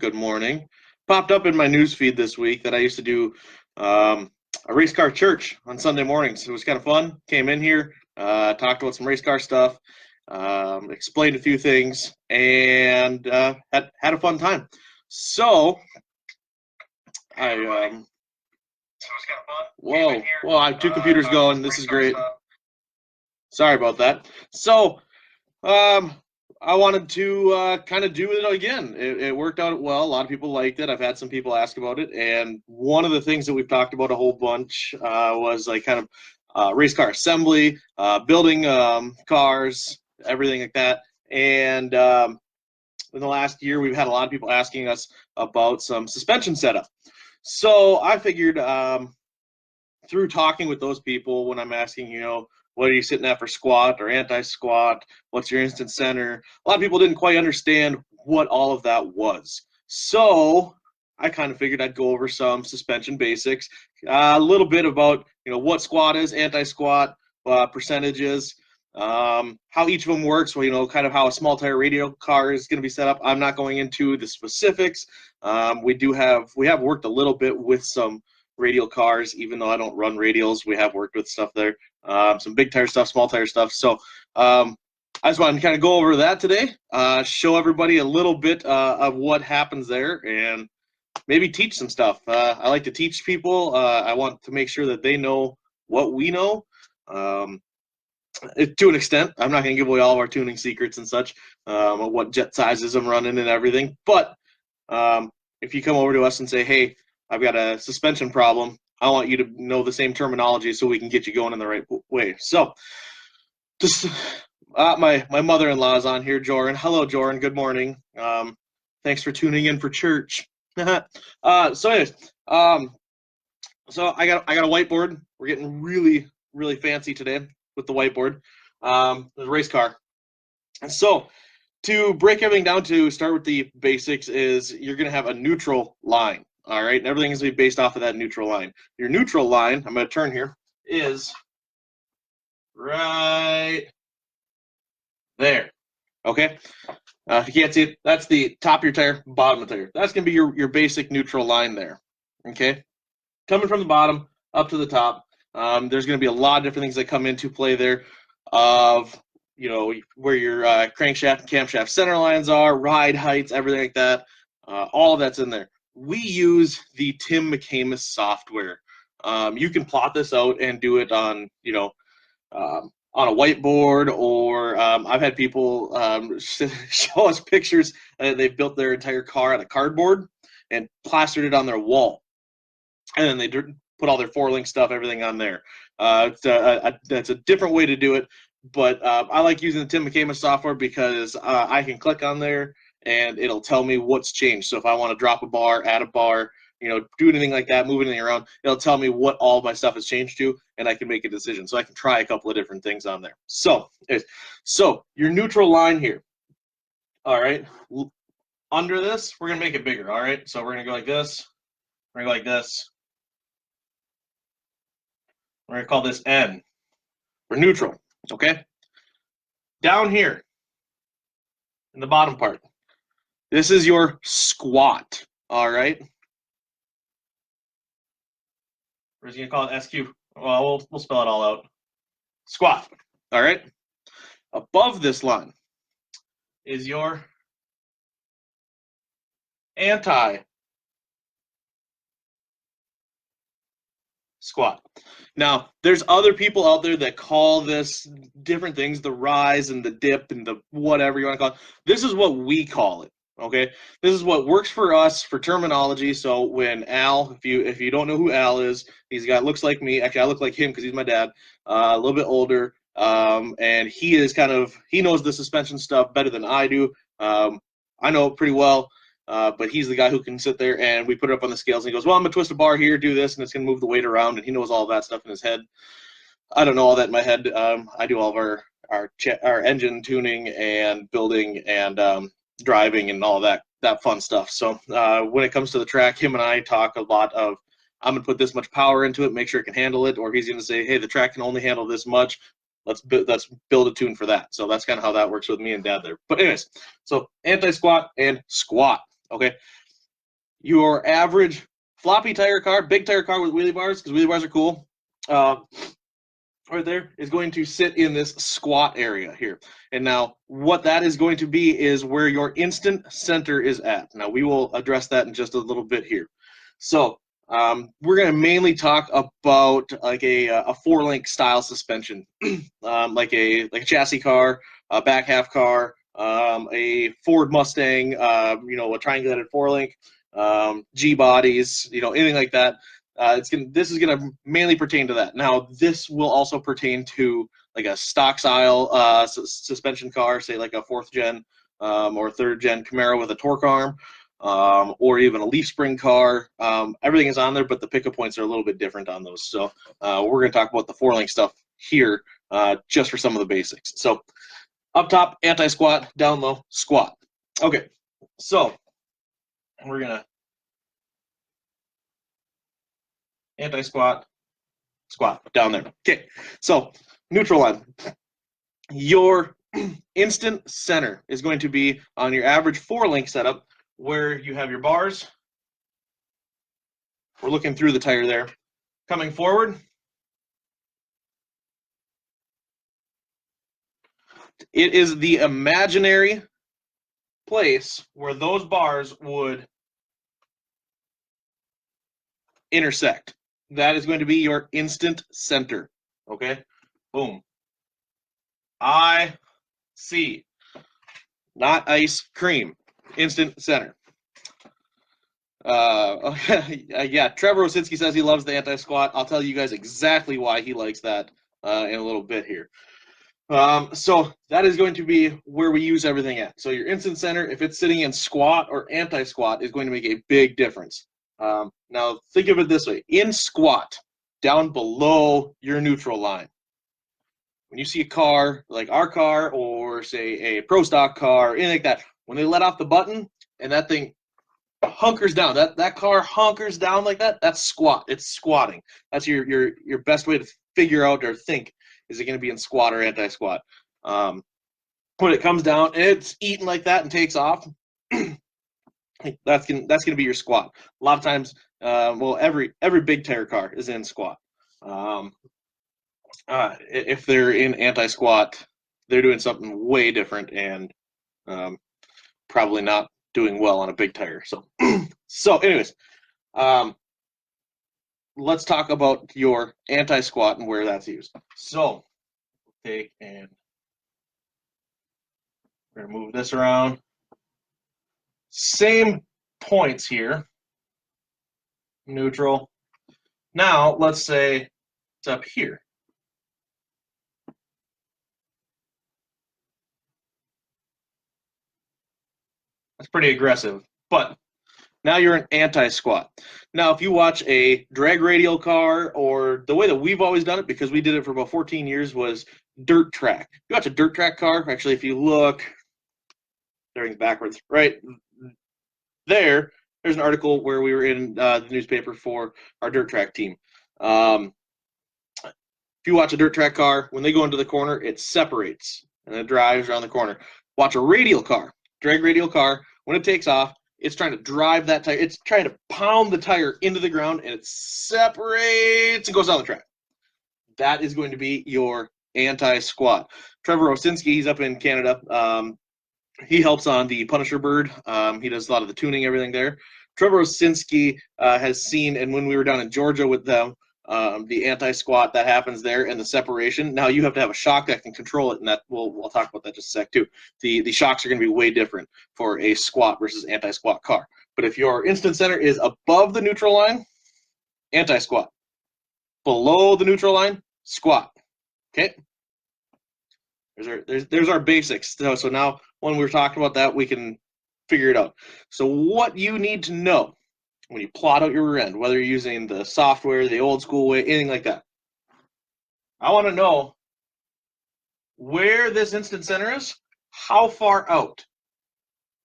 good morning. Popped up in my news feed this week that I used to do a Racecar Church on Sunday mornings. It was kind of fun. Came in here, talked about some race car stuff, explained a few things, and had a fun time. So I So it was kind of fun. whoa! I have two computers going. This is great. Sorry about that. So I wanted to kind of do it again. It worked out well. A lot of people liked it. I've had some people ask about it, and one of the things that we've talked about a whole bunch was like kind of race car assembly, building cars, everything like that. And in the last year, we've had a lot of people asking us about some suspension setup. So I figured through talking with those people, when I'm asking, what are you sitting at for squat or anti-squat? What's your instant center? A lot of people didn't quite understand what all of that was. So I kind of figured I'd go over some suspension basics, a little bit about what squat is, anti-squat, percentages, how each of them works. Well, kind of how a small tire radial car is going to be set up. I'm not going into the specifics. We have worked a little bit with some radial cars, even though I don't run radials. We have worked with stuff there. Some big tire stuff, small tire stuff. So I just wanted to kind of go over that today, show everybody a little bit of what happens there, and maybe teach some stuff. I like to teach people. I want to make sure that they know what we know. To an extent, I'm not going to give away all of our tuning secrets and such, what jet sizes I'm running and everything. But if you come over to us and say, hey, I've got a suspension problem, I want you to know the same terminology so we can get you going in the right way. So, just my mother-in-law is on here, Joran. Hello, Joran. Good morning. Thanks for tuning in for church. So anyways, so I got a whiteboard. We're getting really, really fancy today with the whiteboard. The race car. And so, to break everything down, to start with the basics, is you're going to have a neutral line. All right, and everything is going to be based off of that neutral line. Your neutral line, I'm going to turn here, is right there. Okay, if you can't see it, that's the top of your tire, bottom of the tire. That's going to be your basic neutral line there. Okay, coming from the bottom up to the top, there's going to be a lot of different things that come into play there of where your crankshaft and camshaft center lines are, ride heights, everything like that. All of that's in there. We use the Tim McCamus software. You can plot this out and do it on, on a whiteboard, or I've had people show us pictures. They've built their entire car out of cardboard and plastered it on their wall, and then they put all their 4-link stuff, everything on there. That's a different way to do it, but I like using the Tim McCamus software because I can click on there and it'll tell me what's changed. So if I want to drop a bar, add a bar, do anything like that, move anything around, it'll tell me what all of my stuff has changed to, and I can make a decision. So I can try a couple of different things on there. So your neutral line here. All right. Under this, we're going to make it bigger. All right. So we're going to go like this. We're going to go like this. We're going to call this N. We're neutral. Okay. Down here in the bottom part, this is your squat, all right? We're just going to call it SQ. Well, we'll spell it all out. Squat, all right? Above this line is your anti-squat. Now, there's other people out there that call this different things, the rise and the dip and the whatever you want to call it. This is what we call it. Okay, this is what works for us for terminology. So when Al, if you don't know who Al is, he's a guy that looks like me. Actually, I look like him because he's my dad, a little bit older, and he knows the suspension stuff better than I do. I know it pretty well, but he's the guy who can sit there and we put it up on the scales and he goes, well, I'm gonna twist a bar here, do this, and it's gonna move the weight around, and he knows all that stuff in his head. I don't know all that in my head. I do all of our engine tuning and building and driving and all that fun stuff. So when it comes to the track, him and I talk a lot of, I'm going to put this much power into it, make sure it can handle it, or he's going to say, hey, the track can only handle this much. Let's build a tune for that. So that's kind of how that works with me and Dad there. But anyways, so anti-squat and squat, okay? your average floppy tire car, big tire car with wheelie bars, because wheelie bars are cool, right there, is going to sit in this squat area here. And now what that is going to be is where your instant center is at. Now we will address that in just a little bit here. So we're going to mainly talk about like a four-link style suspension, like a chassis car, a back half car, a Ford Mustang, a triangulated four-link, G bodies, anything like that. This is gonna mainly pertain to that. Now, this will also pertain to like a stock style suspension car, say like a 4th gen or 3rd gen Camaro with a torque arm, or even a leaf spring car. Everything is on there, but the pickup points are a little bit different on those. So we're gonna talk about the 4-link stuff here, just for some of the basics. So up top, anti-squat, down low, squat. Okay, so we're gonna anti-squat, squat, down there. Okay, so neutral line. Your instant center is going to be on your average 4-link setup where you have your bars. We're looking through the tire there. Coming forward. It is the imaginary place where those bars would intersect. That is going to be your instant center. Okay, boom. IC, not ice cream. Instant center. Yeah, Trevor Osinski says he loves the anti-squat. I'll tell you guys exactly why he likes that in a little bit here. So that is going to be where we use everything at. So your instant center, if it's sitting in squat or anti-squat, is going to make a big difference. Now think of it this way. In squat, down below your neutral line, when you see a car like our car or say a pro stock car or anything like that, when they let off the button and that thing hunkers down, that car hunkers down like that, that's squat. It's squatting. That's your best way to figure out or think, is it going to be in squat or anti-squat? When it comes down and it's eating like that and takes off, that's gonna be your squat. A lot of times, every big tire car is in squat. If they're in anti-squat, they're doing something way different and probably not doing well on a big tire. So anyways, let's talk about your anti-squat and where that's used. So take and we're gonna move this around. Same points here. Neutral. Now let's say it's up here. That's pretty aggressive, but now you're an anti-squat. Now, if you watch a drag radial car, or the way that we've always done it, because we did it for about 14 years, was dirt track. You watch a dirt track car, actually, if you look, starting backwards, right there's an article where we were in the newspaper for our dirt track team. If you watch a dirt track car, when they go into the corner, it separates and it drives around the corner. Watch a radial car, drag radial car, when it takes off, it's trying to drive that tire. It's trying to pound the tire into the ground, and it separates and goes down the track. That is going to be your anti-squat. Trevor Osinski, he's up in Canada. He helps on the Punisher Bird. He does a lot of the tuning, everything there. Trevor Osinski has seen, and when we were down in Georgia with them, the anti-squat that happens there and the separation. Now you have to have a shock that can control it, and that we'll talk about that just a sec too. The shocks are going to be way different for a squat versus anti-squat car. But if your instant center is above the neutral line, anti-squat. Below the neutral line, squat. Okay. There's our basics. So now when we're talking about that, we can figure it out. So what you need to know when you plot out your rear end, whether you're using the software, the old school way, anything like that, I want to know where this instant center is, how far out.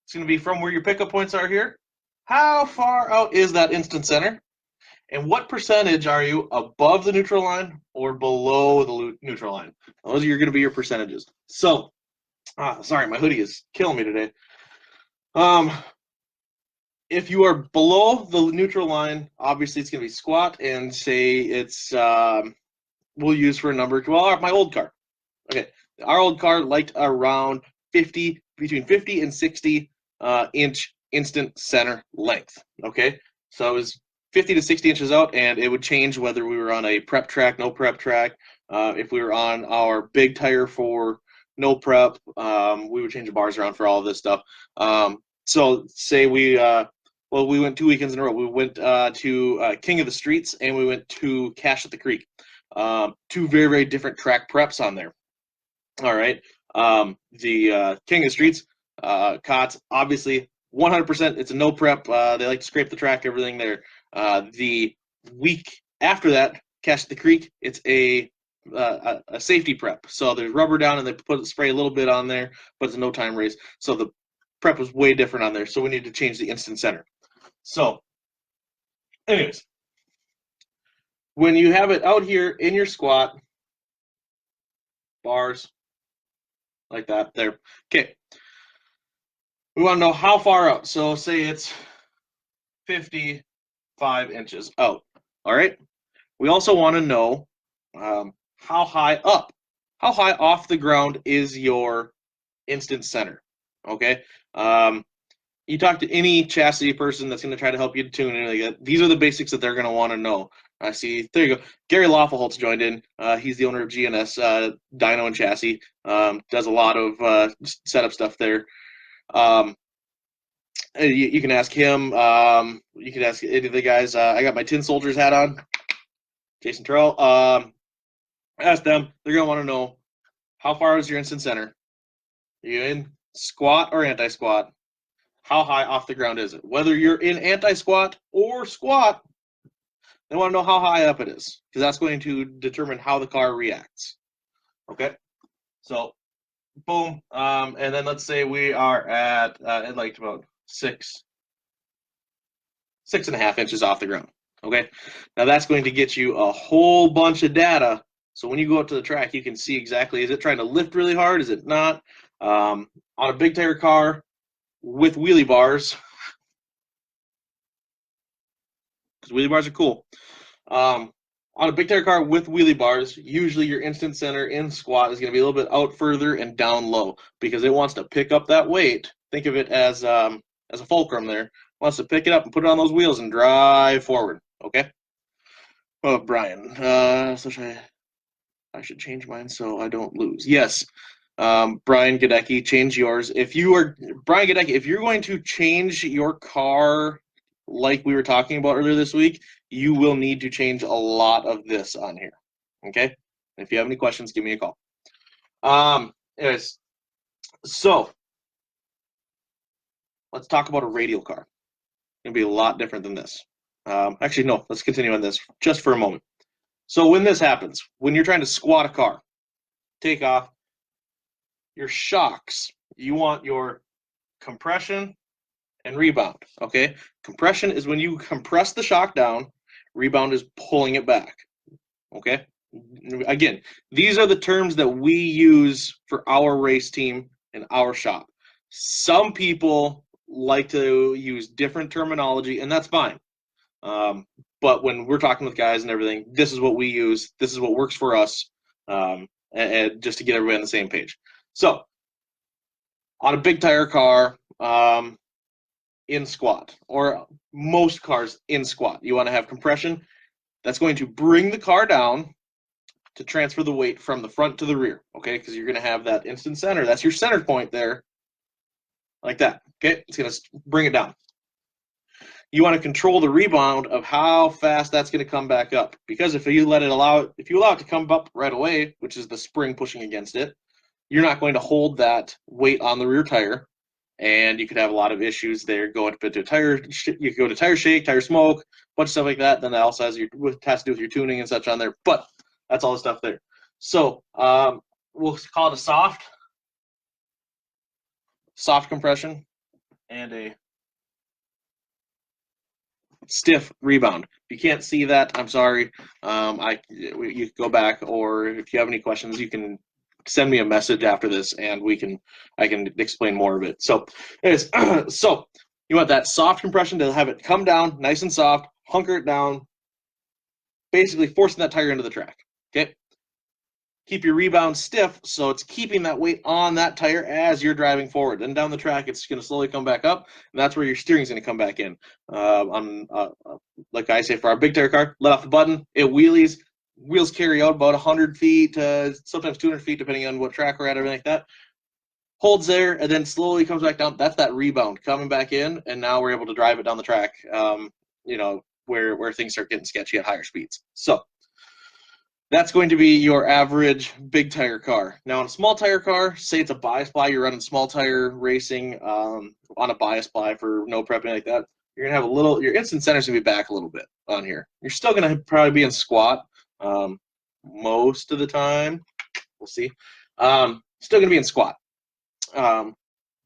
It's going to be from where your pickup points are here. How far out is that instant center? And what percentage are you above the neutral line or below the neutral line? Those are going to be your percentages. So, sorry, my hoodie is killing me today. if you are below the neutral line, obviously it's going to be squat, and say it's we'll use for a number. Well, my old car. Okay, our old car liked around between 50 and 60 inch instant center length. Okay, so it was 50 to 60 inches out, and it would change whether we were on a prep track, no prep track. If we were on our big tire for no prep, we would change the bars around for all of this stuff. So say we went 2 weekends in a row. We went to King of the Streets, and we went to Cache at the Creek. Two very, very different track preps on there. All right. The King of the Streets, COTS, obviously 100%. It's a no prep. They like to scrape the track, everything there. The week after that, Cache at the Creek, it's a safety prep. So there's rubber down, and they spray a little bit on there, but it's a no time race. So the prep was way different on there. So we need to change the instant center. So, anyways, when you have it out here in your squat, bars like that there. Okay. We want to know how far out. So say it's 55 inches out. All right. We also want to know how high up, how high off the ground is your instant center. Okay. You talk to any chassis person that's going to try to help you tune in. These are the basics that they're going to want to know. I see. There you go. Gary Lawfulholtz joined in. He's the owner of GNS Dyno and Chassis. Does a lot of setup stuff there. You can ask him. You can ask any of the guys. I got my Tin Soldiers hat on. Jason Terrell. Ask them. They're going to want to know how far is your instant center? Are you in squat or anti-squat? How high off the ground is it? Whether you're in anti-squat or squat, they want to know how high up it is, because that's going to determine how the car reacts. Okay, so boom, and then let's say we are at like about 6.5 inches off the ground. Okay, now that's going to get you a whole bunch of data. So when you go out to the track, you can see exactly, is it trying to lift really hard? Is it not? On a big tire car with wheelie bars, because wheelie bars are cool. On a big tire car with wheelie bars, usually your instant center in squat is going to be a little bit out further and down low, because it wants to pick up that weight. Think of it as a fulcrum there. It wants to pick it up and put it on those wheels and drive forward. Okay. Oh, Brian. So I should change mine so I don't lose. Yes. Brian Gadecki, change yours. Brian Gadecki, if you're going to change your car like we were talking about earlier this week, you will need to change a lot of this on here. Okay? If you have any questions, give me a call. Anyways, so let's talk about a radial car. It's going to be a lot different than this. Actually, no, let's continue on this just for a moment. So when this happens, when you're trying to squat a car, take off, your shocks, you want your compression and rebound. Okay, compression is when you compress the shock down, rebound is pulling it back. Okay, again, these are the terms that we use for our race team and our shop. Some people like to use different terminology, and that's fine. But when we're talking with guys and everything, this is what we use. This is what works for us, and just to get everybody on the same page. So, on a big tire car, in squat, or most cars in squat, you want to have compression. That's going to bring the car down to transfer the weight from the front to the rear, okay? Because you're going to have that instant center. That's your center point there, like that, okay? It's going to bring it down. You want to control the rebound of how fast that's going to come back up, because if you allow it to come up right away, which is the spring pushing against it, you're not going to hold that weight on the rear tire, and you could have a lot of issues there. Going to tire, you could go to tire shake, tire smoke, a bunch of stuff like that. Then that also has to do with your tuning and such on there. But that's all the stuff there. So we'll call it a soft compression and a stiff rebound. If you can't see that, I'm sorry. You can go back, or if you have any questions, you can send me a message after this, and I can explain more of it. So, anyways, so You want that soft compression to have it come down nice and soft, hunker it down, basically forcing that tire into the track. Okay. Keep your rebound stiff, so it's keeping that weight on that tire as you're driving forward. Then down the track, it's going to slowly come back up, and that's where your steering's going to come back in. Like I say, for our big tire car, let off the button, it wheelies. Wheels carry out about 100 feet to sometimes 200 feet, depending on what track we're at, everything like that. Holds there, and then slowly comes back down. That's that rebound coming back in, and now we're able to drive it down the track, where things start getting sketchy at higher speeds. So that's going to be your average big tire car. Now, on a small tire car, say it's a bias ply, you're running small tire racing on a bias ply for no prepping like that, you're going to have your instant center's going to be back a little bit on here. You're still going to probably be in squat most of the time. We'll see. Still going to be in squat. But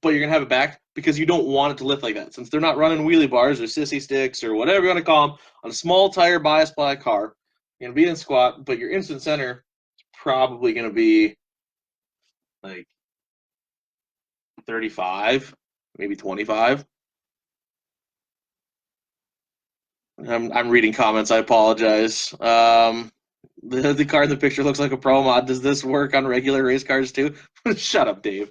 you're going to have it back because you don't want it to lift like that. Since they're not running wheelie bars or sissy sticks or whatever you want to call them, on a small tire bias ply car, you're going to be in squat, but your instant center is probably going to be like 35, maybe 25. I'm reading comments. I apologize. The car in the picture looks like a Pro Mod. Does this work on regular race cars too? Shut up, Dave.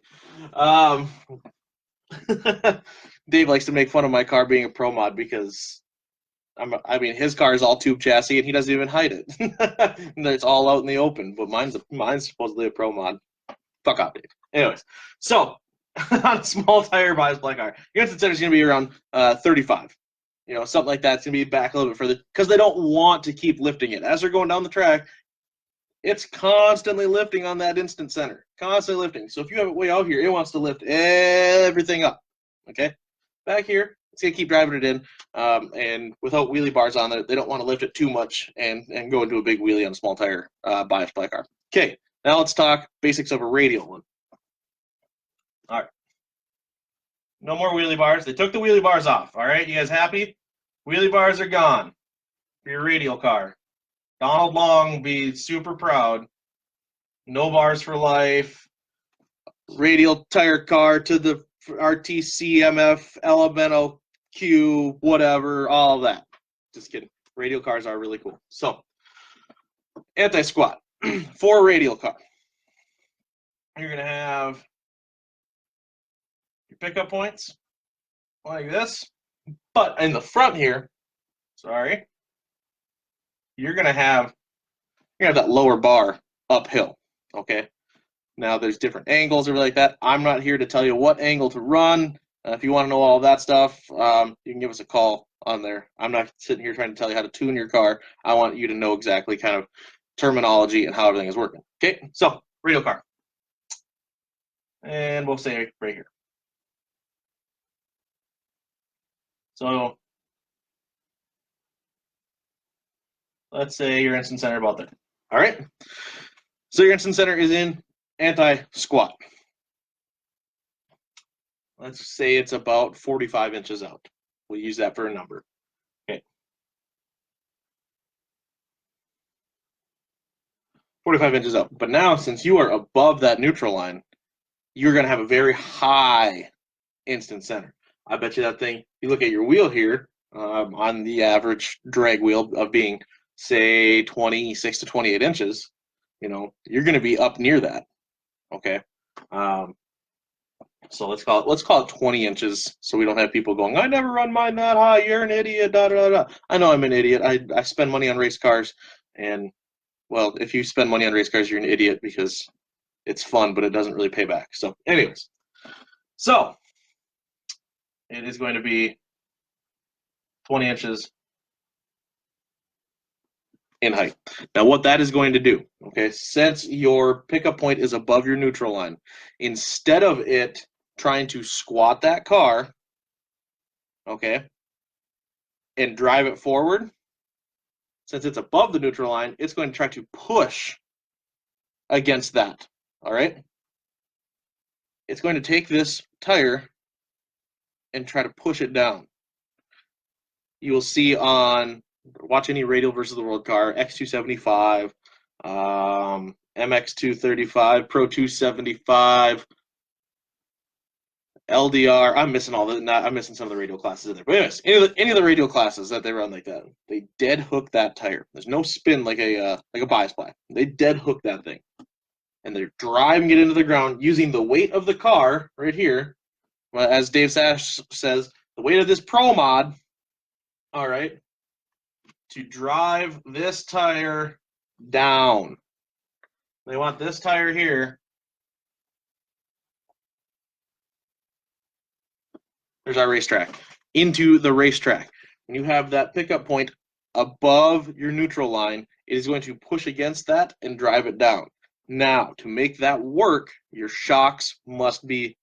Dave likes to make fun of my car being a Pro Mod because his car is all tube chassis and he doesn't even hide it. It's all out in the open, but mine's supposedly a Pro Mod. Fuck off, Dave. Anyways, so on a small tire bias ply car, your instant center is going to be around 35. Something like that's going to be back a little bit further because they don't want to keep lifting it. As they're going down the track, it's constantly lifting on that instant center. Constantly lifting. So if you have it way out here, it wants to lift everything up. Okay? Back here, it's going to keep driving it in. And without wheelie bars on there, they don't want to lift it too much and go into a big wheelie on a small tire bias ply car. Okay, now let's talk basics of a radial one. All right. No more wheelie bars. They took the wheelie bars off. All right, you guys happy? Wheelie bars are gone for your radial car. Donald Long be super proud. No bars for life. Radial tire car to the RTC, MF, Elemento, Q, whatever, all of that. Just kidding. Radial cars are really cool. So, anti-squat for a radial car. You're going to have your pickup points like this. But in the front here, you're going to have that lower bar uphill, okay? Now, there's different angles or like that. I'm not here to tell you what angle to run. If you want to know all of that stuff, you can give us a call on there. I'm not sitting here trying to tell you how to tune your car. I want you to know exactly kind of terminology and how everything is working. Okay, so radial car. And we'll say right here. So let's say your instant center about there. All right. So your instant center is in anti-squat. Let's say it's about 45 inches out. We'll use that for a number. Okay. 45 inches out. But now, since you are above that neutral line, you're going to have a very high instant center. I bet you that thing, you look at your wheel here, on the average drag wheel of being, say, 26 to 28 inches, you're going to be up near that. Okay. So let's call it 20 inches so we don't have people going, I never run mine that high, you're an idiot, da da da. I know I'm an idiot. I spend money on race cars, and well, if you spend money on race cars, you're an idiot because it's fun, but it doesn't really pay back. So anyways, so it is going to be 20 inches in height. Now what that is going to do, okay, since your pickup point is above your neutral line, instead of it trying to squat that car, okay, and drive it forward, since it's above the neutral line, it's going to try to push against that, all right? It's going to take this tire and try to push it down. You will see watch any Radial versus the World car, X275, MX235, Pro 275, LDR. I'm missing I'm missing some of the radial classes in there. But anyways, any of the radial classes that they run like that, they dead hook that tire. There's no spin like a bias ply. They dead hook that thing, and they're driving it into the ground using the weight of the car right here. As Dave Sash says, the weight of this Pro Mod. All right, to drive this tire down. They want this tire here. There's our racetrack. Into the racetrack. When you have that pickup point above your neutral line, it is going to push against that and drive it down. Now, to make that work, your shocks must be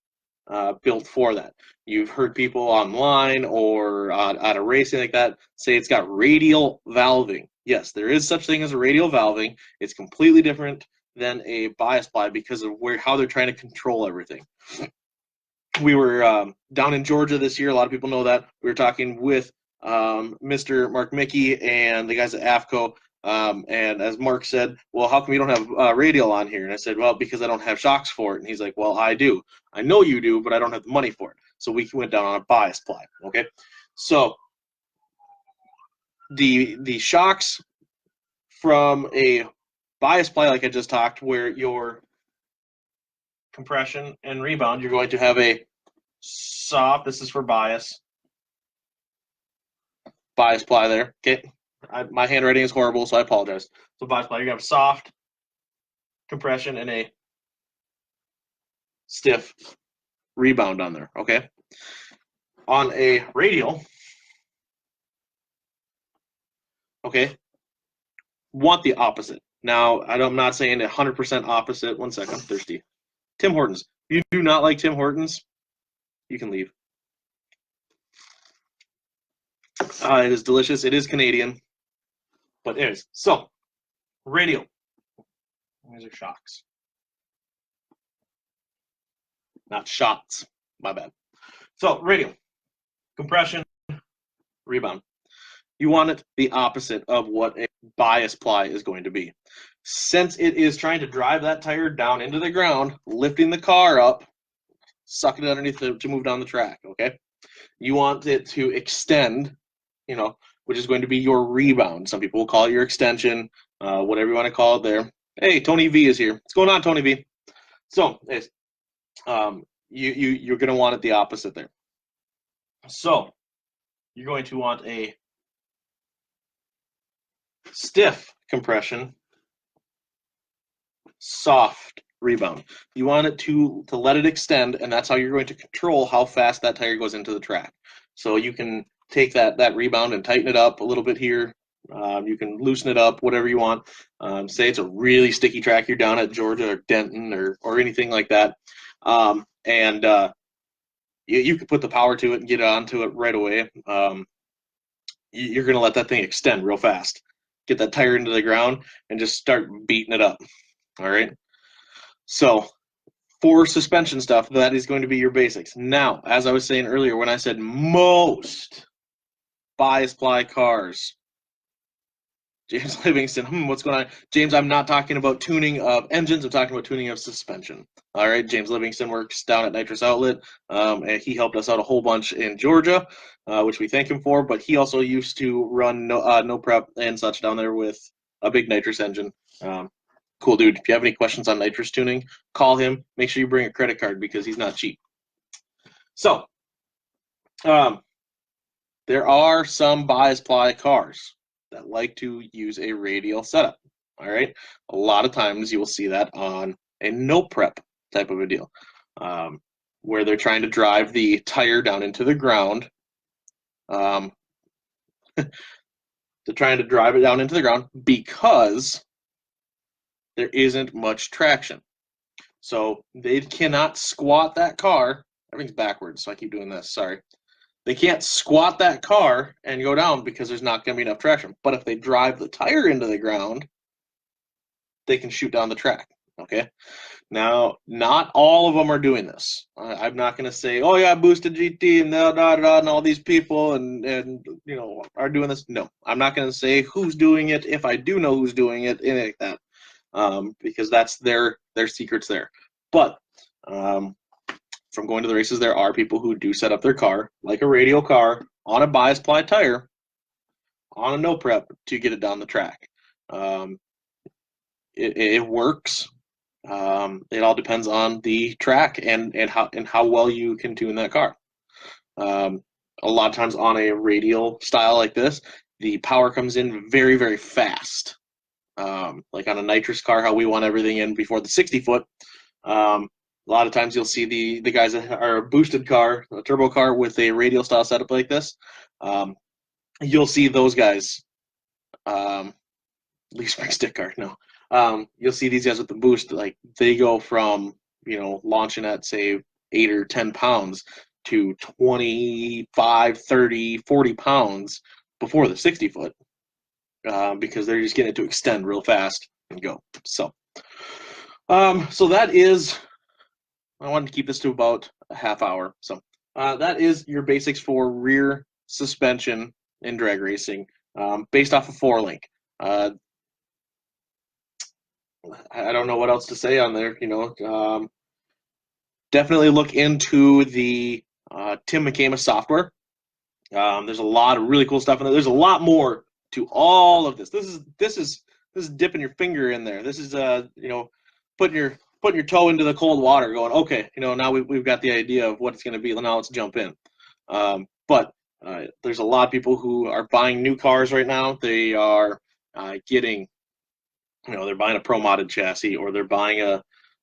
built for that. You've heard people online or at a racing like that say it's got radial valving. Yes, there is such thing as a radial valving. It's completely different than a bias ply because of how they're trying to control everything. We were down in Georgia this year. A lot of people know that. We were talking with Mr. Mark Mickey and the guys at AFCO. And as Mark said, well, how come you don't have radial on here? And I said, well, because I don't have shocks for it. And he's like, well, I do. I know you do, but I don't have the money for it. So we went down on a bias ply. Okay. So the shocks from a bias ply, like I just talked, where your compression and rebound, you're going to have a soft, this is for bias ply there. Okay. My handwriting is horrible, so I apologize. So bias ply, you're going to have soft compression and a stiff rebound on there. Okay. On a radial, okay, want the opposite. Now, I'm not saying 100% opposite. One second, I'm thirsty. Tim Hortons. If you do not like Tim Hortons, you can leave. It is delicious. It is Canadian. But anyways, so radial. These are shocks. Not shots. My bad. So radial. Compression. Rebound. You want it the opposite of what a bias ply is going to be. Since it is trying to drive that tire down into the ground, lifting the car up, sucking it underneath to move down the track, okay? You want it to extend, which is going to be your rebound. Some people will call it your extension, whatever you want to call it there. Hey, Tony V is here. What's going on, Tony V? So, you're going to want it the opposite there. So, you're going to want a stiff compression, soft rebound. You want it to let it extend, and that's how you're going to control how fast that tire goes into the track. So you can take that rebound and tighten it up a little bit here. You can loosen it up, whatever you want. Say it's a really sticky track, you're down at Georgia or Denton or anything like that. You can put the power to it and get onto it right away. You're going to let that thing extend real fast. Get that tire into the ground and just start beating it up. All right. So for suspension stuff, that is going to be your basics. Now, as I was saying earlier, when I said most bias ply cars, James Livingston, what's going on? James, I'm not talking about tuning of engines. I'm talking about tuning of suspension. All right. James Livingston works down at Nitrous Outlet, and he helped us out a whole bunch in Georgia, which we thank him for. But he also used to run no prep and such down there with a big nitrous engine. Cool dude. If you have any questions on nitrous tuning, call him. Make sure you bring a credit card because he's not cheap. So, there are some bias ply cars that like to use a radial setup. All right. A lot of times you will see that on a no prep type of a deal, where they're trying to drive the tire down into the ground. They're trying to drive it down into the ground because there isn't much traction. So they cannot squat that car. Everything's backwards, so I keep doing this. Sorry. They can't squat that car and go down because there's not going to be enough traction. But if they drive the tire into the ground, they can shoot down the track. Okay. Now, not all of them are doing this. I'm not going to say, oh yeah, boosted GT and and all these people and are doing this. No, I'm not going to say who's doing it. If I do know who's doing it, like that, because that's their secrets there. But from going to the races, there are people who do set up their car like a radial car on a bias ply tire on a no prep to get it down the track. It works. It all depends on the track and how well you can tune that car. A lot of times on a radial style like this, the power comes in very, very fast. Like on a nitrous car, how we want everything in before the 60-foot. A lot of times you'll see the guys that are a boosted car, a turbo car with a radial style setup like this. You'll see those guys. Leaf spring stick car, no. You'll see these guys with the boost, like they go from launching at say 8 or 10 pounds to 25, 30, 40 pounds before the 60-foot because they're just getting it to extend real fast and go. So that is, I wanted to keep this to about a half hour. So that is your basics for rear suspension in drag racing based off of 4-link. I don't know what else to say on there. Definitely look into the Tim McCamus software. There's a lot of really cool stuff in there. There's a lot more to all of this. This is dipping your finger in there. This is putting your toe into the cold water, going, okay, now we've got the idea of what it's going to be. Now let's jump in. But there's a lot of people who are buying new cars right now. They are getting. They're buying a pro modded chassis, or they're buying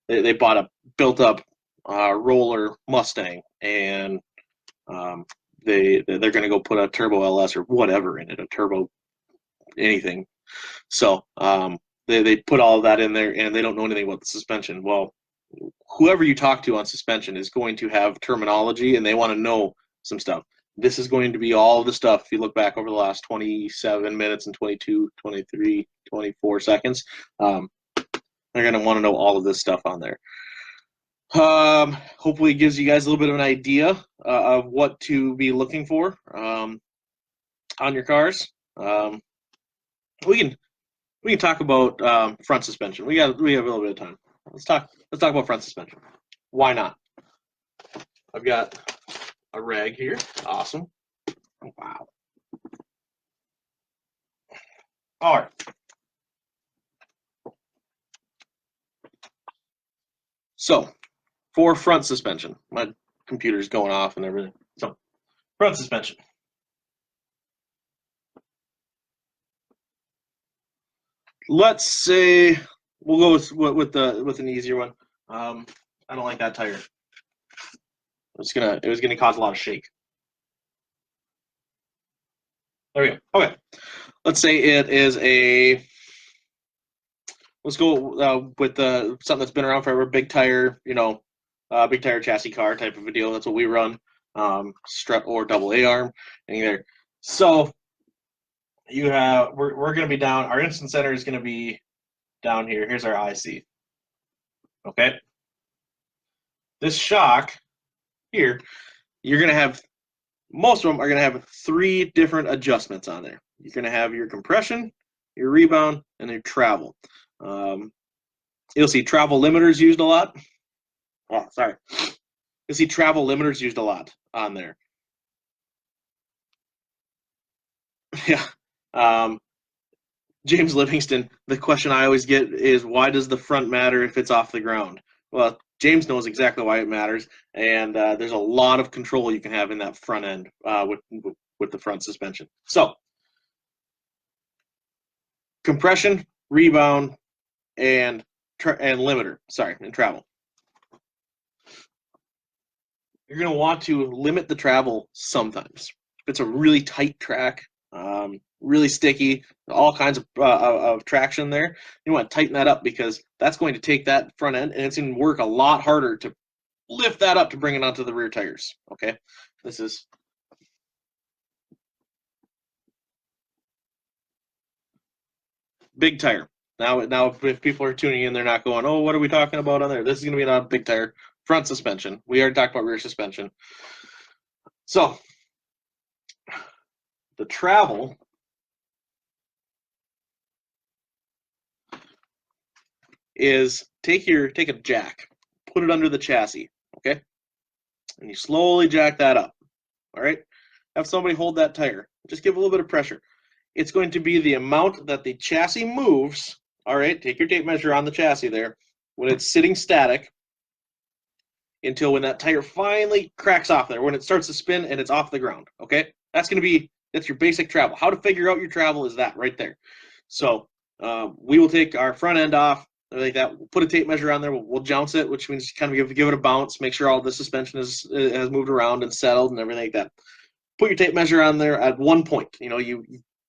they bought a built up roller Mustang, and they're going to go put a turbo LS or whatever in it, a turbo anything. So they put all of that in there, and they don't know anything about the suspension. Well, whoever you talk to on suspension is going to have terminology, and they want to know some stuff. This is going to be all of the stuff. If you look back over the last 27 minutes and 22, 23, 24 seconds, they're going to want to know all of this stuff on there. Hopefully it gives you guys a little bit of an idea of what to be looking for on your cars. We can talk about front suspension. We have a little bit of time. Let's talk about front suspension. Why not? I've got a rag here. Awesome. Wow. All right. So, for front suspension, my computer's going off and everything. So, front suspension. Let's say we'll go with an easier one. I don't like that tire. It was gonna cause a lot of shake. There we go. Okay. Let's say it is let's go with something that's been around forever, big tire, big tire chassis car type of a deal. That's what we run, strut or double A arm, either. So we're going to be down. Our instant center is going to be down here. Here's our IC. Okay. This shock here, you're going to have, most of them are going to have 3 different adjustments on there. You're going to have your compression, your rebound, and your travel. You'll see travel limiters used a lot. Oh, sorry. You'll see travel limiters used a lot on there. Yeah. James Livingston, the question I always get is, why does the front matter if it's off the ground? Well, James knows exactly why it matters, and there's a lot of control you can have in that front end with the front suspension. So, compression, rebound, and limiter, and travel. You're going to want to limit the travel sometimes. If it's a really tight track, really sticky, all kinds of traction there, you want to tighten that up, because that's going to take that front end and it's going to work a lot harder to lift that up to bring it onto the rear tires. Okay, this is big tire. Now if people are tuning in, they're not going, oh, what are we talking about on there? This is going to be not a big tire. Front suspension. We already talked about rear suspension. So the travel is take a jack, put it under the chassis, okay? and you slowly jack that up. All right? Have somebody hold that tire. Just give a little bit of pressure. It's going to be the amount that the chassis moves. All right? Take your tape measure on the chassis there when it's sitting static until when that tire finally cracks off there, when it starts to spin and it's off the ground. Okay? That's your basic travel. How to figure out your travel is that right there. So we will take our front end off, like that. We'll put a tape measure on there. We'll jounce it, which means kind of give it a bounce, make sure all the suspension has moved around and settled and everything like that. Put your tape measure on there at one point. You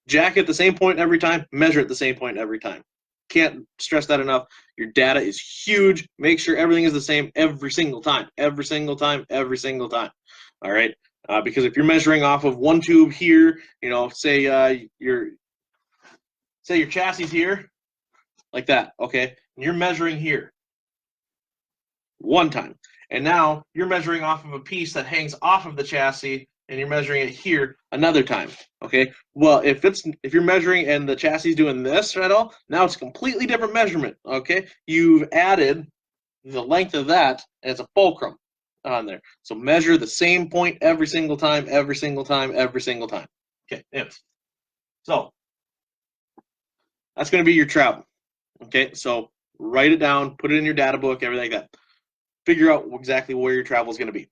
jack at the same point every time, measure at the same point every time. Can't stress that enough. Your data is huge. Make sure everything is the same every single time. Every single time. Every single time. All right? Because if you're measuring off of one tube here, say your chassis here, like that, okay? And you're measuring here one time. And now you're measuring off of a piece that hangs off of the chassis, and you're measuring it here another time, okay? Well, if you're measuring and the chassis is doing this right all, now it's a completely different measurement, okay? You've added the length of that as a fulcrum on there. So measure the same point every single time, every single time, every single time. Okay, anyways. So that's going to be your travel. Okay, so write it down, put it in your data book, everything like that. Figure out exactly where your travel is going to be.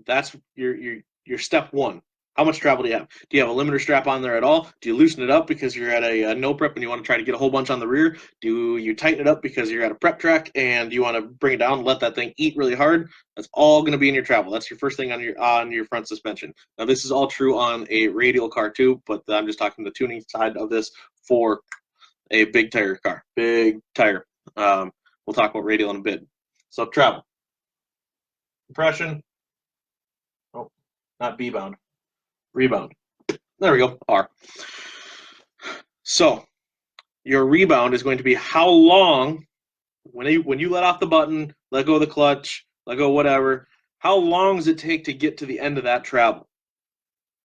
That's your step one. How much travel do you have? Do you have a limiter strap on there at all? Do you loosen it up because you're at a no prep and you want to try to get a whole bunch on the rear? Do you tighten it up because you're at a prep track and you want to bring it down and let that thing eat really hard? That's all going to be in your travel. That's your first thing on your front suspension. Now, this is all true on a radial car too, but I'm just talking the tuning side of this for a big tire car. Big tire. We'll talk about radial in a bit. So travel. Compression. Oh, not B-bound. Rebound. There we go, R. So your rebound is going to be how long, when you let off the button, let go of the clutch, let go whatever, how long does it take to get to the end of that travel?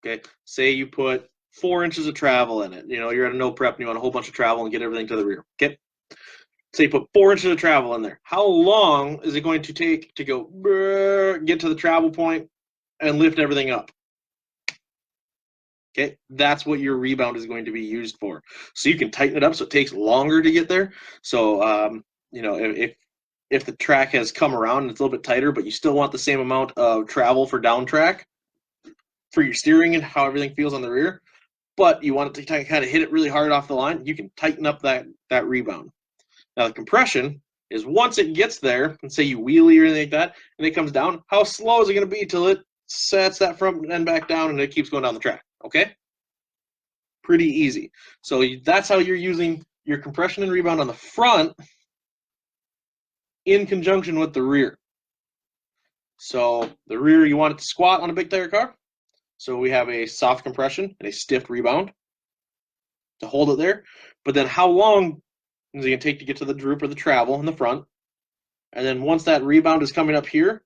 Okay, say you put 4 inches of travel in it. You're at a no prep and you want a whole bunch of travel and get everything to the rear. Okay, say you put 4 inches of travel in there. How long is it going to take to go get to the travel point and lift everything up? Okay, that's what your rebound is going to be used for. So you can tighten it up so it takes longer to get there. So, if the track has come around and it's a little bit tighter, but you still want the same amount of travel for down track for your steering and how everything feels on the rear, but you want it to kind of hit it really hard off the line, you can tighten up that rebound. Now, the compression is once it gets there, and say you wheelie or anything like that, and it comes down, how slow is it going to be till it sets that front end back down and it keeps going down the track? Okay? Pretty easy. So that's how you're using your compression and rebound on the front in conjunction with the rear. So the rear, you want it to squat on a big tire car. So we have a soft compression and a stiff rebound to hold it there. But then how long is it going to take to get to the droop or the travel in the front? And then once that rebound is coming up here,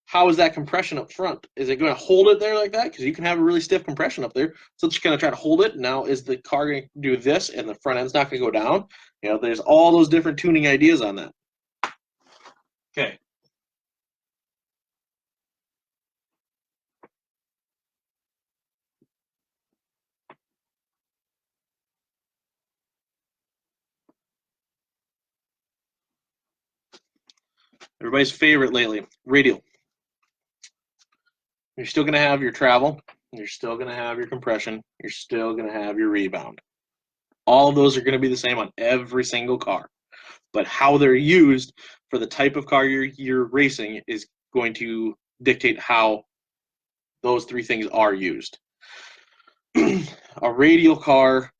how is that compression up front? Is it going to hold it there like that? Because you can have a really stiff compression up there. So it's just going to try to hold it. Now, is the car going to do this and the front end's not going to go down? There's all those different tuning ideas on that. Okay. Everybody's favorite lately, radial. You're still going to have your travel. You're still going to have your compression. You're still going to have your rebound. All of those are going to be the same on every single car. But how they're used for the type of car you're racing is going to dictate how those 3 things are used. A radial car,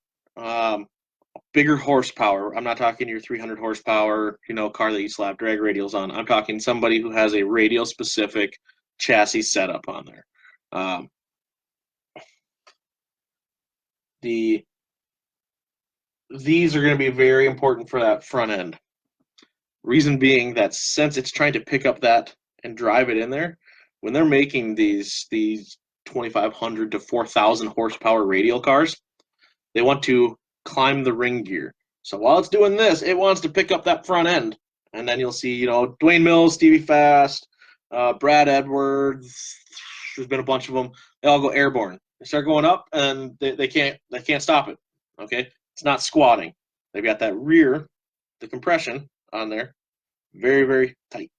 bigger horsepower. I'm not talking your 300 horsepower, car that you slap drag radials on. I'm talking somebody who has a radial specific chassis setup on there. These are going to be very important for that front end. Reason being that since it's trying to pick up that and drive it in there, when they're making these 2,500 to 4,000 horsepower radial cars, they want to climb the ring gear. So while it's doing this, it wants to pick up that front end. And then you'll see, Dwayne Mills, Stevie Fast, Brad Edwards. There's been a bunch of them. They all go airborne. They start going up, and they can't stop it. Okay, it's not squatting. They've got that rear, the compression on there, very, very tight.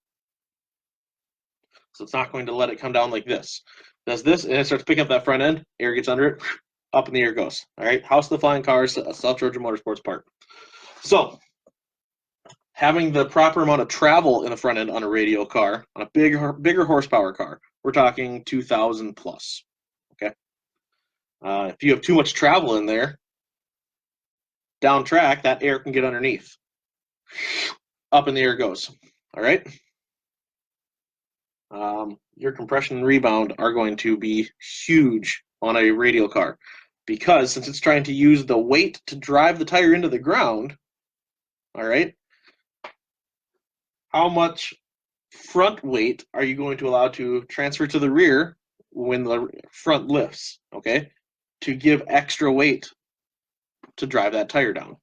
So it's not going to let it come down like this. Does this, and it starts picking up that front end. Air gets under it, up in the air goes. All right, House of the Flying Cars, South Georgia Motorsports Park. So having the proper amount of travel in the front end on a radial car, on a bigger horsepower car, we're talking 2,000 plus. Okay. If you have too much travel in there, down track, that air can get underneath. Up in the air goes. All right. Your compression and rebound are going to be huge on a radial car because since it's trying to use the weight to drive the tire into the ground, all right, how much front weight are you going to allow to transfer to the rear when the front lifts, okay, to give extra weight to drive that tire down?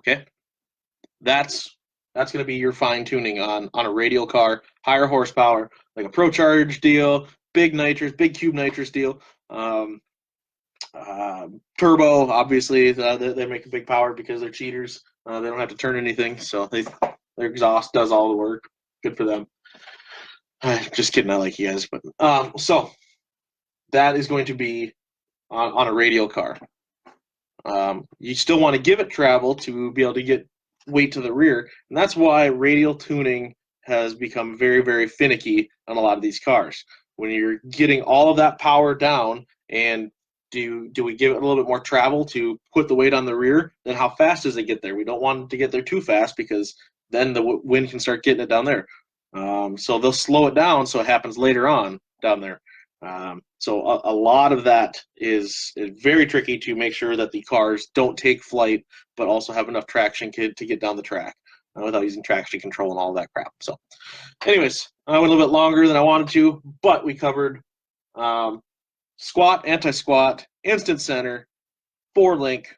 Okay, that's going to be your fine tuning on a radial car, higher horsepower, like a ProCharge deal, big nitrous, big cube nitrous deal. Turbo, obviously, they make a big power because they're cheaters. They don't have to turn anything, so their exhaust does all the work. Good for them. Just kidding, I like you guys, but so that is going to be on a radial car. You still want to give it travel to be able to get weight to the rear, and that's why radial tuning has become very, very finicky on a lot of these cars. When you're getting all of that power down, and do we give it a little bit more travel to put the weight on the rear, then how fast does it get there? We don't want it to get there too fast because then the wind can start getting it down there. So they'll slow it down so it happens later on down there. So a lot of that is very tricky to make sure that the cars don't take flight, but also have enough traction to get down the track without using traction control and all that crap. So anyways, I went a little bit longer than I wanted to, but we covered squat, anti-squat, instant center, 4-link.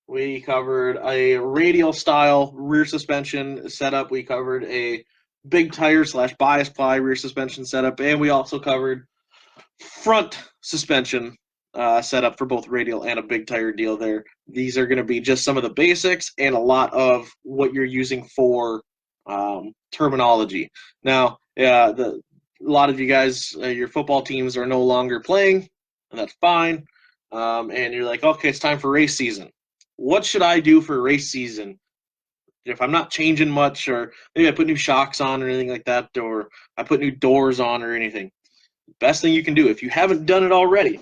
We covered a radial style rear suspension setup. We covered a big tire / bias ply rear suspension setup, and we also covered front suspension setup for both radial and a big tire deal there. These are going to be just some of the basics and a lot of what you're using for terminology. Now, a lot of you guys, your football teams are no longer playing, and that's fine. And you're like, okay, it's time for race season. What should I do for race season if I'm not changing much, or maybe I put new shocks on or anything like that, or I put new doors on or anything? Best thing you can do, if you haven't done it already,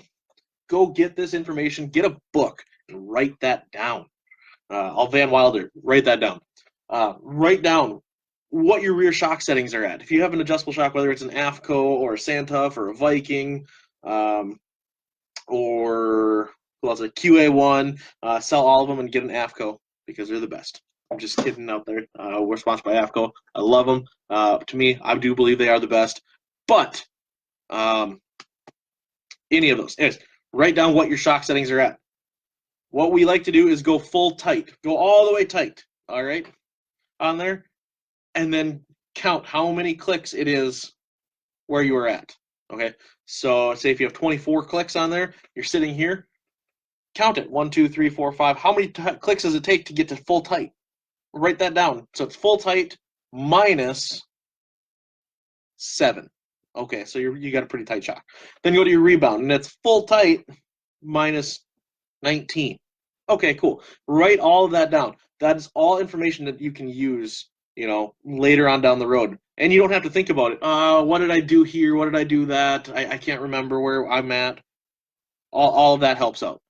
go get this information, get a book, and write that down. I'll Van Wilder, write that down. Write down what your rear shock settings are at. If you have an adjustable shock, whether it's an AFCO or a Santuff or a Viking, or a QA1, sell all of them and get an AFCO because they're the best. I'm just kidding out there. We're sponsored by AFCO. I love them. To me, I do believe they are the best. But any of those. Anyways, write down what your shock settings are at. What we like to do is go full tight. Go all the way tight, all right, on there. And then count how many clicks it is where you are at, okay? So say if you have 24 clicks on there, you're sitting here, count it. 1, 2, 3, 4, 5. How many clicks does it take to get to full tight? Write that down. So it's full tight minus 7. Okay, so you got a pretty tight shock. Then go to your rebound, and it's full tight minus 19. Okay, cool. Write all of that down. That's all information that you can use, later on down the road. And you don't have to think about it. What did I do here? What did I do that? I can't remember where I'm at. All of that helps out.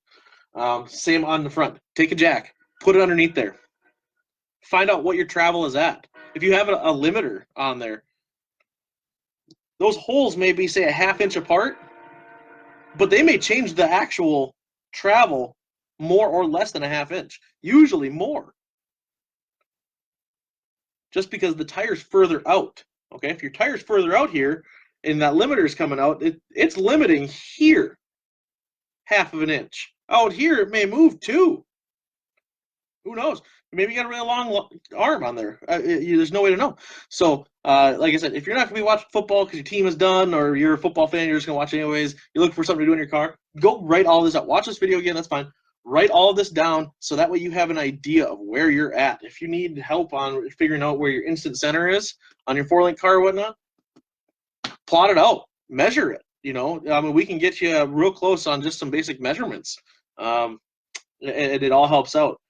Same on the front. Take a jack. Put it underneath there. Find out what your travel is at. If you have a limiter on there, those holes may be, say, a 1/2 inch apart, but they may change the actual travel more or less than a 1/2 inch. Usually more. Just because the tire's further out. Okay, if your tire's further out here and that limiter is coming out, it's limiting here 1/2 of an inch. Out here, it may move too. Who knows? Maybe you got a really long arm on there. There's no way to know. So, like I said, if you're not going to be watching football because your team is done or you're a football fan, you're just going to watch anyways, you're looking for something to do in your car, go write all this out. Watch this video again, that's fine. Write all of this down so that way you have an idea of where you're at. If you need help on figuring out where your instant center is on your 4-link car or whatnot, plot it out. Measure it. You know, I mean, we can get you real close on just some basic measurements. And it all helps out.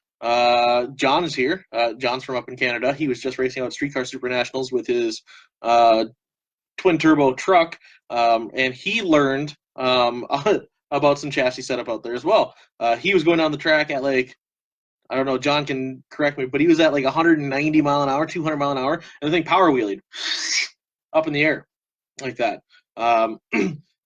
John is here. John's from up in Canada. He was just racing out Streetcar Super Nationals with his twin turbo truck, and he learned about some chassis setup out there as well. He was going down the track at like, I don't know, John can correct me, but he was at like 190 mile an hour, 200 mile an hour, and the thing power wheelied up in the air like that.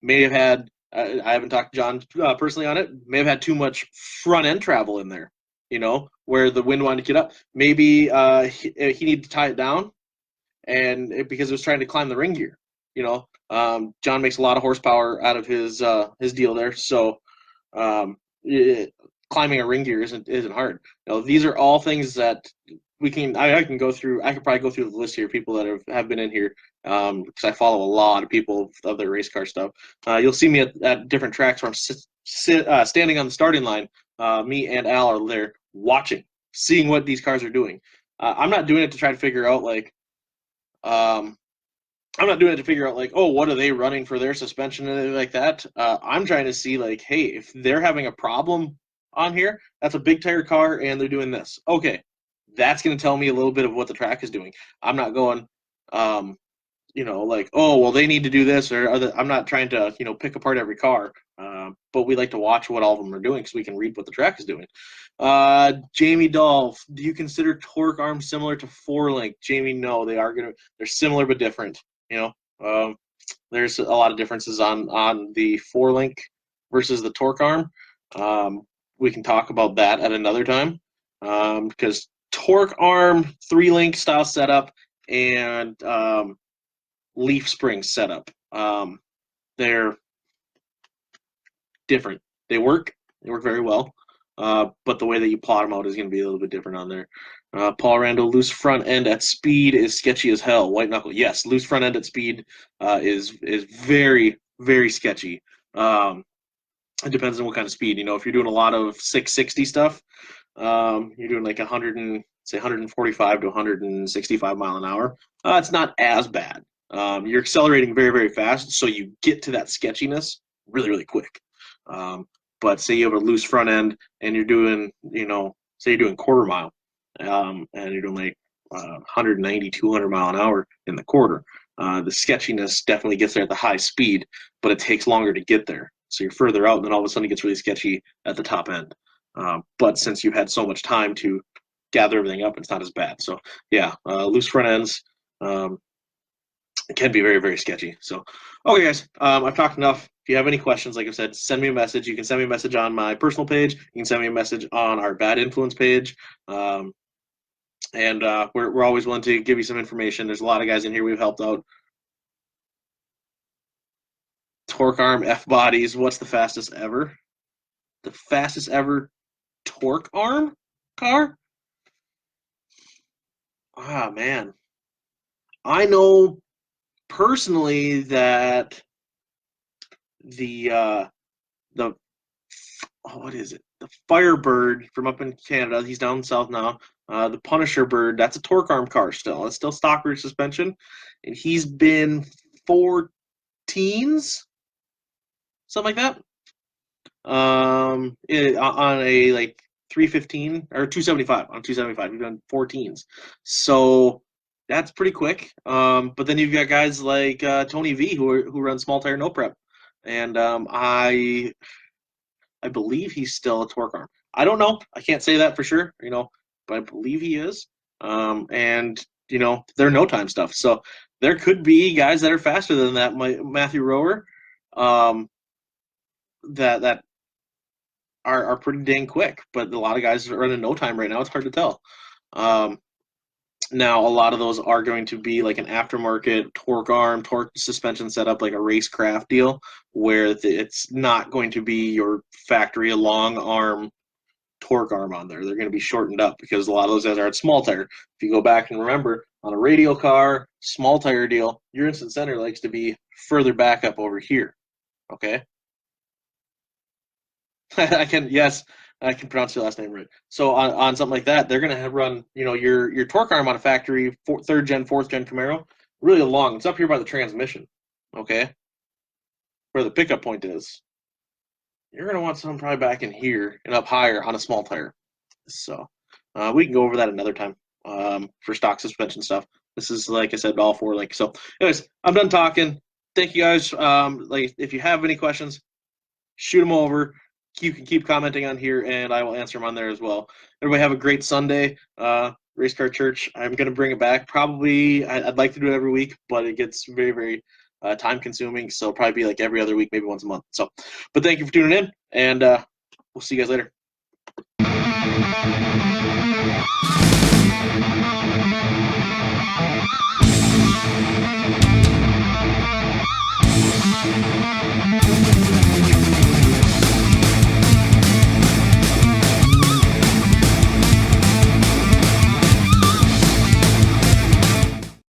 May have had, I haven't talked to John personally on it, may have had too much front end travel in there, you know, where the wind wanted to get up. Maybe he needed to tie it down because it was trying to climb the ring gear, you know. John makes a lot of horsepower out of his deal there, so climbing a ring gear isn't hard. You know, these are all things that we can. I can go through. I could probably go through the list here. People that have been in here, because I follow a lot of people of their race car stuff. You'll see me at different tracks where I'm standing on the starting line. Me and Al are there watching, seeing what these cars are doing. I'm not doing it to try to figure out like. I'm not doing it to figure out like, oh, what are they running for their suspension and anything like that. I'm trying to see like, hey, if they're having a problem on here, that's a big tire car and they're doing this. Okay, that's going to tell me a little bit of what the track is doing. I'm not going, you know, like, oh, well, they need to do this, or I'm not trying to, you know, pick apart every car. But we like to watch what all of them are doing so we can read what the track is doing. Jamie Dolph, do you consider torque arms similar to 4-link? Jamie, no, they're similar but different. You know, there's a lot of differences on the 4-link versus the torque arm. We can talk about that at another time, because torque arm, 3-link style setup, and leaf spring setup, they're different. They work very well, but the way that you plot them out is going to be a little bit different on there. Paul Randall, loose front end at speed is sketchy as hell. White knuckle, yes, loose front end at speed is very, very sketchy. It depends on what kind of speed. You know, if you're doing a lot of 660 stuff, you're doing like 145 to 165 mile an hour. It's not as bad. You're accelerating very, very fast, so you get to that sketchiness really, really quick. But say you have a loose front end and you're doing, you know, say you're doing quarter mile, and you're doing like 190, 200 mile an hour in the quarter. The sketchiness definitely gets there at the high speed, but it takes longer to get there. So you're further out, and then all of a sudden it gets really sketchy at the top end. But since you've had so much time to gather everything up, it's not as bad. So yeah, loose front ends can be very, very sketchy. So, okay, guys, I've talked enough. If you have any questions, like I said, send me a message. You can send me a message on my personal page. You can send me a message on our Bad Influence page. And we're always willing to give you some information. There's a lot of guys in here we've helped out. Torque arm F bodies. What's the fastest ever? The fastest ever torque arm car? Ah, man. I know personally that the what is it? The Firebird from up in Canada. He's down south now. The Punisher Bird. That's a torque arm car still. It's still stock rear suspension, and he's been 14s, something like that. On a like 315 or 275 on 275. We've done 14s, so that's pretty quick. But then you've got guys like Tony V who run small tire no prep, and I believe he's still a torque arm. I don't know. I can't say that for sure, you know, but I believe he is. And you know, they're no time stuff, so there could be guys that are faster than that. Matthew Rower, that are pretty dang quick, but a lot of guys are running no time right now. It's hard to tell. Now, a lot of those are going to be like an aftermarket torque arm, torque suspension setup, like a Racecraft deal, where it's not going to be your factory long arm torque arm on there. They're going to be shortened up because a lot of those guys are at small tire. If you go back and remember, on a radial car, small tire deal, your instant center likes to be further back up over here. Okay? I can pronounce your last name right. So on something like that, they're gonna run, your torque arm on a factory third gen, fourth gen Camaro, really long. It's up here by the transmission, okay, where the pickup point is. You're gonna want something probably back in here and up higher on a small tire. So we can go over that another time for stock suspension stuff. This is, like I said, all for like so. Anyways, I'm done talking. Thank you guys. Like if you have any questions, shoot them over. You can keep commenting on here, and I will answer them on there as well. Everybody have a great Sunday. Racecar Church, I'm going to bring it back. Probably, I'd like to do it every week, but it gets very, very time-consuming, so it'll probably be like every other week, maybe once a month. So, but thank you for tuning in, and we'll see you guys later.